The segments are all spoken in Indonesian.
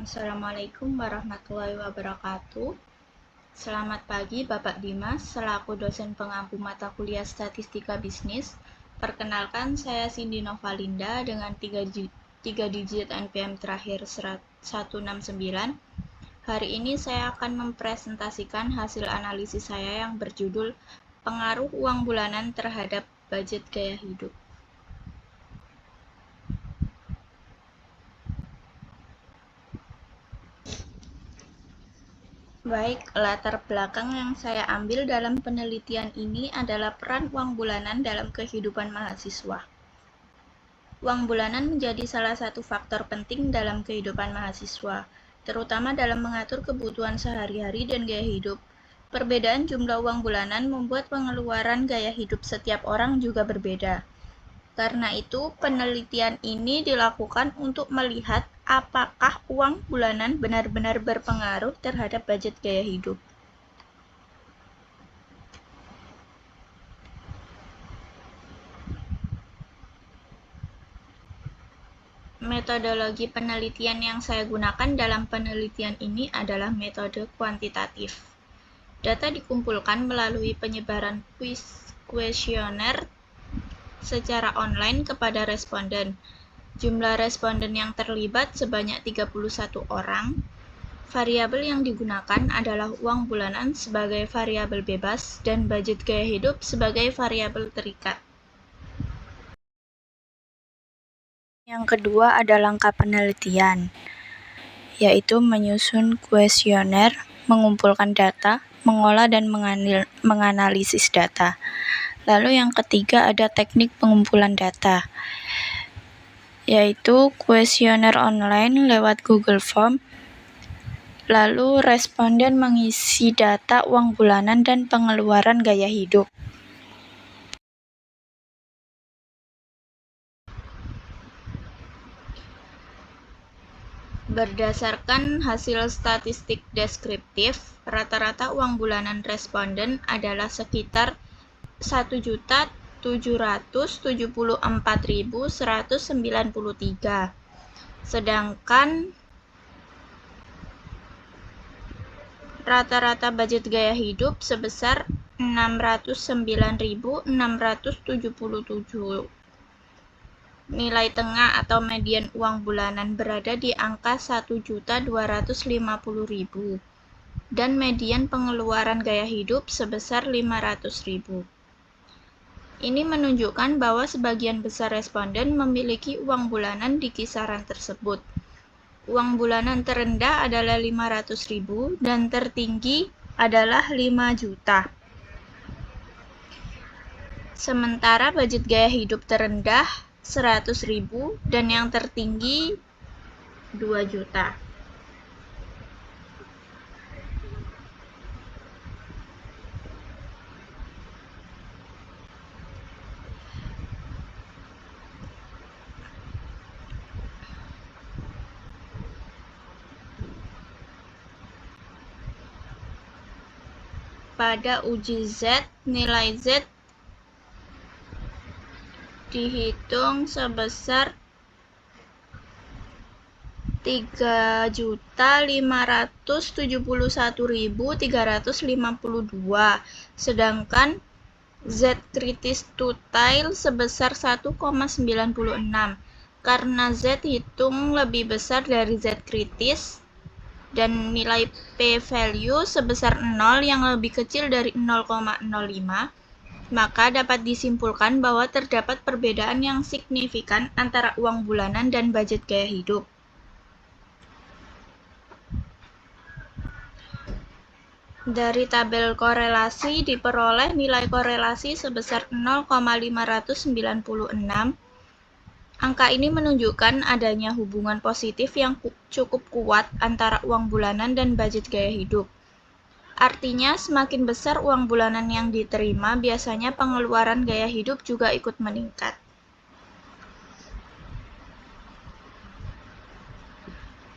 Assalamualaikum warahmatullahi wabarakatuh. Selamat pagi Bapak Dimas, selaku dosen pengampu mata kuliah Statistika Bisnis. Perkenalkan, saya Cindy Novalinda dengan 3 digit NPM terakhir 169. Hari ini saya akan mempresentasikan hasil analisis saya yang berjudul Pengaruh Uang Bulanan Terhadap Budget Gaya Hidup. Baik, latar belakang yang saya ambil dalam penelitian ini adalah peran uang bulanan dalam kehidupan mahasiswa. Uang bulanan menjadi salah satu faktor penting dalam kehidupan mahasiswa, terutama dalam mengatur kebutuhan sehari-hari dan gaya hidup. Perbedaan jumlah uang bulanan membuat pengeluaran gaya hidup setiap orang juga berbeda. Karena itu, penelitian ini dilakukan untuk melihat apakah uang bulanan benar-benar berpengaruh terhadap budget gaya hidup. Metodologi penelitian yang saya gunakan dalam penelitian ini adalah metode kuantitatif. Data dikumpulkan melalui penyebaran kuesioner secara online kepada responden. Jumlah responden yang terlibat sebanyak 31 orang. Variabel yang digunakan adalah uang bulanan sebagai variabel bebas dan budget gaya hidup sebagai variabel terikat. Yang kedua ada langkah penelitian, yaitu menyusun kuesioner, mengumpulkan data, mengolah dan menganalisis data. Lalu yang ketiga ada teknik pengumpulan data, yaitu kuesioner online lewat Google Form. Lalu responden mengisi data uang bulanan dan pengeluaran gaya hidup. Berdasarkan hasil statistik deskriptif, rata-rata uang bulanan responden adalah sekitar 1.774.193, sedangkan rata-rata budget gaya hidup sebesar 609.677. Nilai tengah atau median uang bulanan berada di angka 1.250.000 dan median pengeluaran gaya hidup sebesar 500.000. Ini menunjukkan bahwa sebagian besar responden memiliki uang bulanan di kisaran tersebut. Uang bulanan terendah adalah 500.000 dan tertinggi adalah 5 juta. Sementara budget gaya hidup terendah 100.000 dan yang tertinggi 2 juta. Pada uji Z, nilai Z dihitung sebesar 3.571.352, sedangkan Z kritis tutile sebesar 1,96. Karena Z hitung lebih besar dari Z kritis dan nilai p-value sebesar 0 yang lebih kecil dari 0,05, maka dapat disimpulkan bahwa terdapat perbedaan yang signifikan antara uang bulanan dan budget gaya hidup. Dari tabel korelasi diperoleh nilai korelasi sebesar 0,596. Angka ini menunjukkan adanya hubungan positif yang cukup kuat antara uang bulanan dan budget gaya hidup. Artinya, semakin besar uang bulanan yang diterima, biasanya pengeluaran gaya hidup juga ikut meningkat.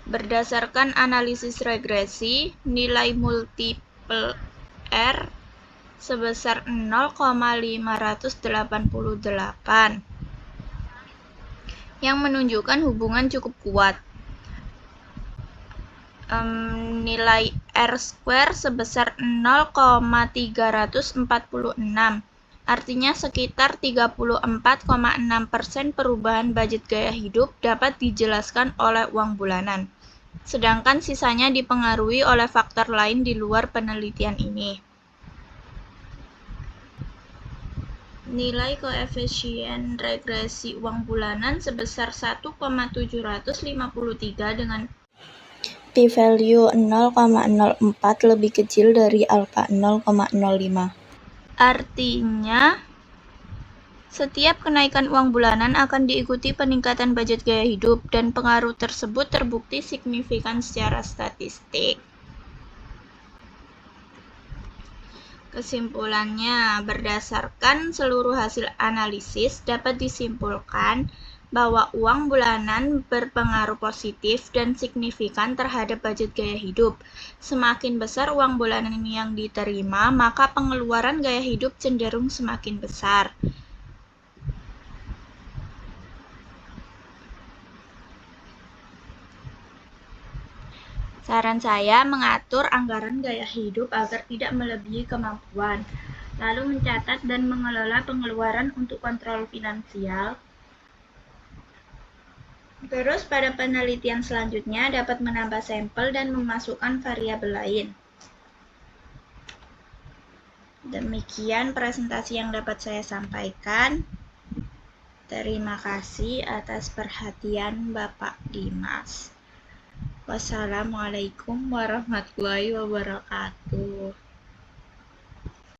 Berdasarkan analisis regresi, nilai multiple R sebesar 0,588 yang menunjukkan hubungan cukup kuat nilai R² sebesar 0,346. Artinya sekitar 34,6% perubahan budget gaya hidup dapat dijelaskan oleh uang bulanan. Sedangkan sisanya dipengaruhi oleh faktor lain di luar penelitian ini. Nilai koefisien regresi uang bulanan sebesar 1,753 dengan p-value 0,04 lebih kecil dari alfa 0,05. Artinya, setiap kenaikan uang bulanan akan diikuti peningkatan budget gaya hidup, dan pengaruh tersebut terbukti signifikan secara statistik. Kesimpulannya, berdasarkan seluruh hasil analisis, dapat disimpulkan bahwa uang bulanan berpengaruh positif dan signifikan terhadap budget gaya hidup. Semakin besar uang bulanan yang diterima, maka pengeluaran gaya hidup cenderung semakin besar. Saran saya mengatur anggaran gaya hidup agar tidak melebihi kemampuan, lalu mencatat dan mengelola pengeluaran untuk kontrol finansial. Terus pada penelitian selanjutnya dapat menambah sampel dan memasukkan variabel lain. Demikian presentasi yang dapat saya sampaikan. Terima kasih atas perhatian Bapak Dimas. Wassalamualaikum warahmatullahi wabarakatuh.